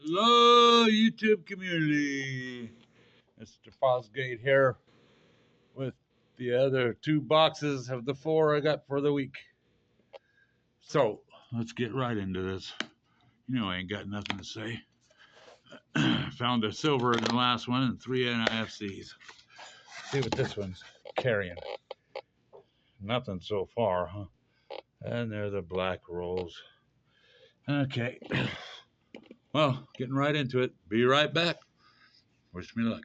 Hello, YouTube community. Mr.Fozzgate here with the other two boxes of the four I got for the week. So let's get right into this. You know, I ain't got nothing to say. Found a silver in the last one and three NIFCs. See what this one's carrying. Nothing so far, huh? And there are the black rolls. Okay. Well, getting right into it. Be right back. Wish me luck.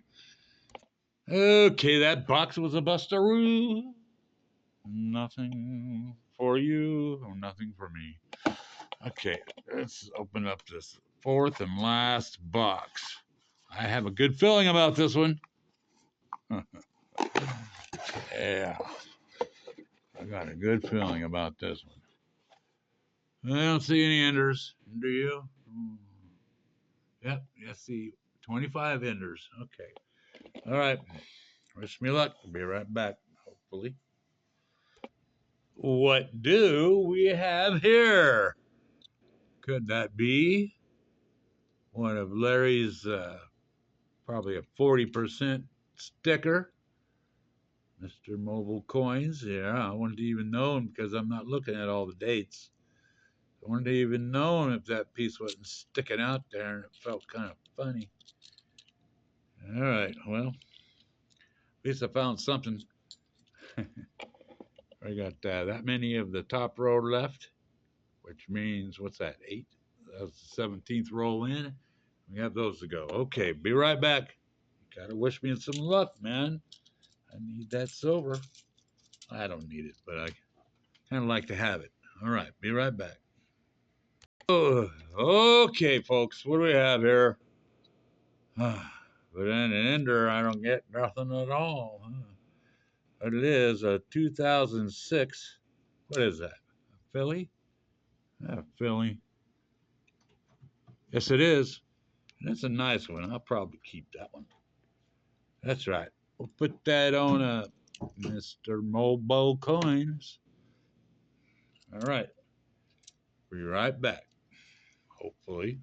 Okay, that box was a bustaroo. Nothing for you, or nothing for me. Okay, let's open up this fourth and last box. I have a good feeling about this one. Yeah, I got a good feeling about this one. I don't see any enders, do you? Yep, I see 25 enders. Okay, all right. Wish me luck. I'll be right back, hopefully. What do we have here? Could that be one of Larry's probably a 40% sticker? Mr. Mobile Coins. Yeah, I wanted to even know him because I'm not looking at all the dates. I wanted to even know him if that piece wasn't sticking out there, and it felt kind of funny. All right, well, at least I found something. I got that many of the top row left, which means, what's that, 8? That was the 17th roll in. We have those to go. Okay, be right back. You gotta wish me some luck, man. I need that silver. I don't need it, but I kind of like to have it. All right, be right back. Oh, okay, folks, what do we have here? But in an ender, I don't get nothing at all. But it is a 2006. What is that? A Philly? A Philly. Yes, it is. That's a nice one. I'll probably keep that one. That's right. We'll put that on a Mr. Mobile Coins. All right. Be right back. Hopefully.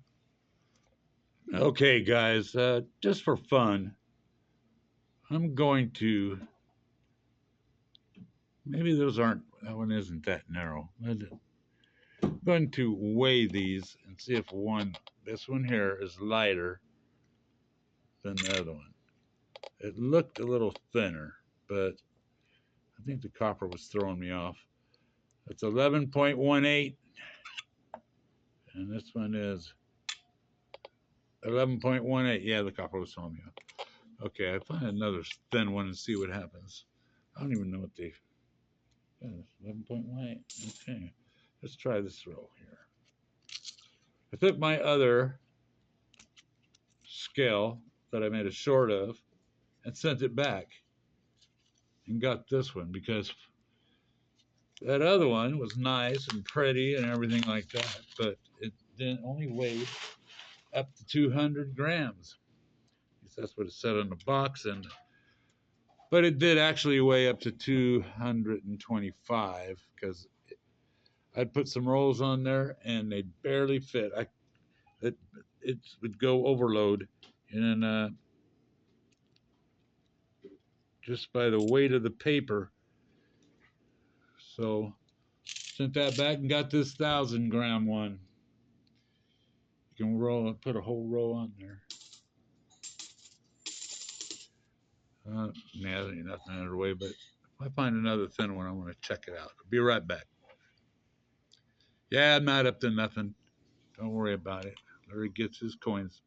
Okay, guys, just for fun, I'm going to, maybe those aren't, that one isn't that narrow. I'm going to weigh these and see if this one here is lighter than the other one. It looked a little thinner, but I think the copper was throwing me off. It's 11.18, and this one is 11.18. Yeah, the copper was throwing me off. Okay, I find another thin one and see what happens. I don't even know what they. Yeah, 11.18. Okay, let's try this row here. I took my other scale that I made a short of and sent it back and got this one because that other one was nice and pretty and everything like that, but it didn't only weighed up to 200 grams. That's what it said on the box, but it did actually weigh up to 225 because I'd put some rolls on there and they barely fit. It would go overload, and just by the weight of the paper. So sent that back and got this 1,000-gram one. You can put a whole row on there. Nah, there ain't nothing under way, but if I find another thin one, I want to check it out. I'll be right back. Yeah, I'm not up to nothing. Don't worry about it. Larry gets his coins.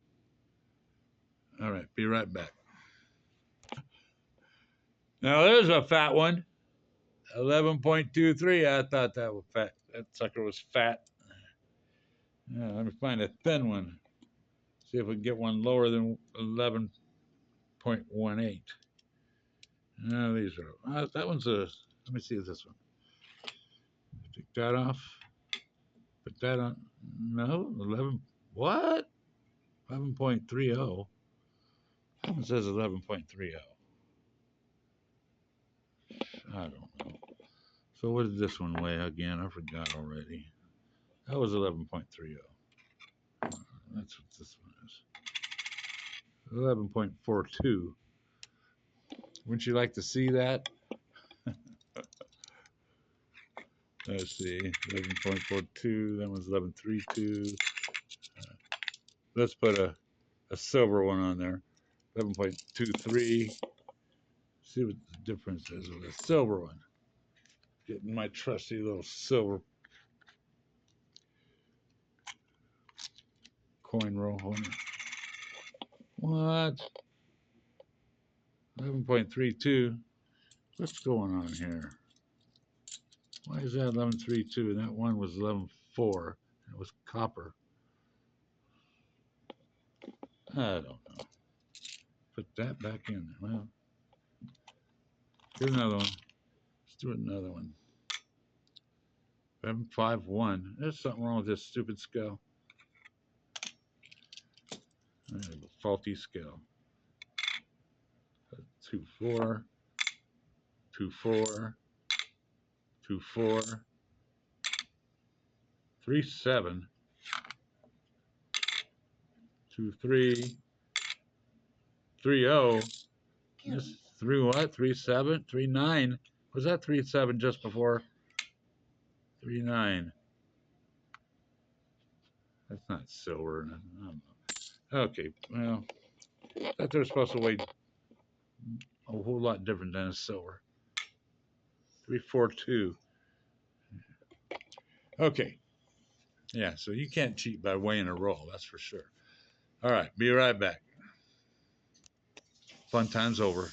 All right, be right back. Now there's a fat one. 11.23. I thought that was fat. That sucker was fat. Yeah, let me find a thin one. See if we can get one lower than 11.18. No, these are. That one's a. Let me see this one. Take that off. Put that on. No, 11. What? 11.30. That one says 11.30. I don't know. So what did this one weigh again? I forgot already. That was 11.30. That's what this one 11.42. Wouldn't you like to see that? Let's see, 11.42. That one's 11.32. Let's put a silver one on there. 11.23. See what the difference is with a silver one. Getting my trusty little silver coin roll. What? 11.32. What's going on here? Why is that 11.32? And that one was 11.4. It was copper. I don't know. Put that back in there. Well, here's another one. Let's do another one. 11.51. There's something wrong with this stupid scale. I have a faulty scale. 2.4. 2.4. 2.4. 3.7. 2.3. 3.0. This 3 what? 3.7. 3.9. Was that 3.7 just before? 3.9. That's not silver. I don't know. Okay, well, I thought they're supposed to weigh a whole lot different than a silver. 3.42. Okay. Yeah, so you can't cheat by weighing a roll, that's for sure. All right, be right back. Fun time's over.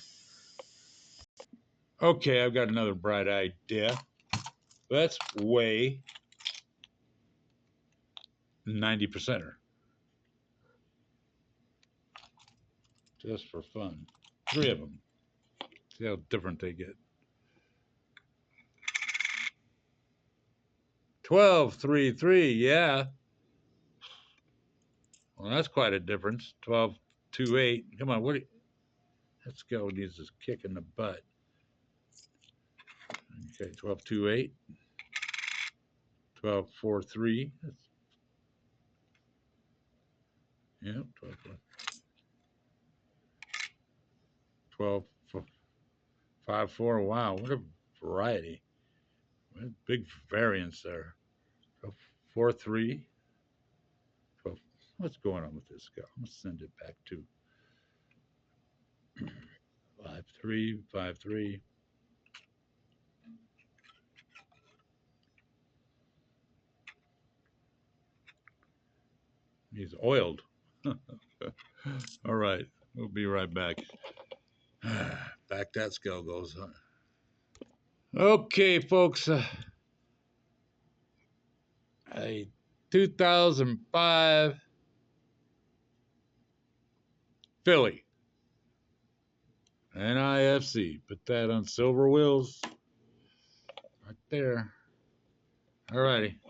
Okay, I've got another bright idea. Let's weigh 90%er. Just for fun. 3 of them. See how different they get. 12.33, yeah. Well, that's quite a difference. 12.28. Come on, let's go. Needs this kick in the butt. Okay, 12.28. 12.43. Yeah, 12.54. Wow, what a variety. What a big variance there. 12.43. 12. What's going on with this guy? I'm gonna send it back to 5.3. 5.3. He's oiled. All right, we'll be right back. Back that scale goes. Huh? Okay, folks. A 2005 Philly NIFC. Put that on silver wheels. Right there. All righty.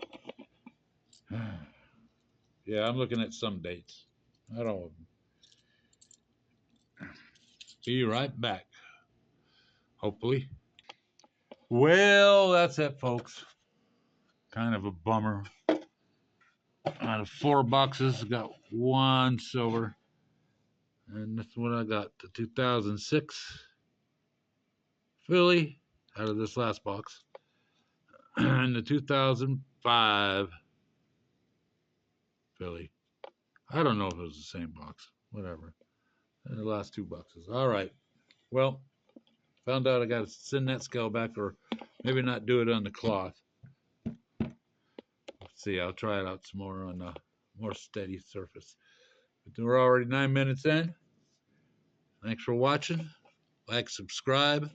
Yeah, I'm looking at some dates. Not all of them. Be right back. Hopefully. Well, that's it, folks. Kind of a bummer. Out of 4 boxes, got 1 silver. And that's what I got. The 2006 Philly out of this last box. And the 2005 Philly. I don't know if it was the same box. Whatever. And the last 2 boxes. All right. Well, found out I got to send that scale back, or maybe not do it on the cloth. Let's see. I'll try it out some more on a more steady surface. But we're already 9 minutes in. Thanks for watching. Like, subscribe.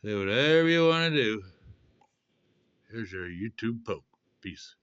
Do whatever you want to do. Here's your YouTube poke. Peace.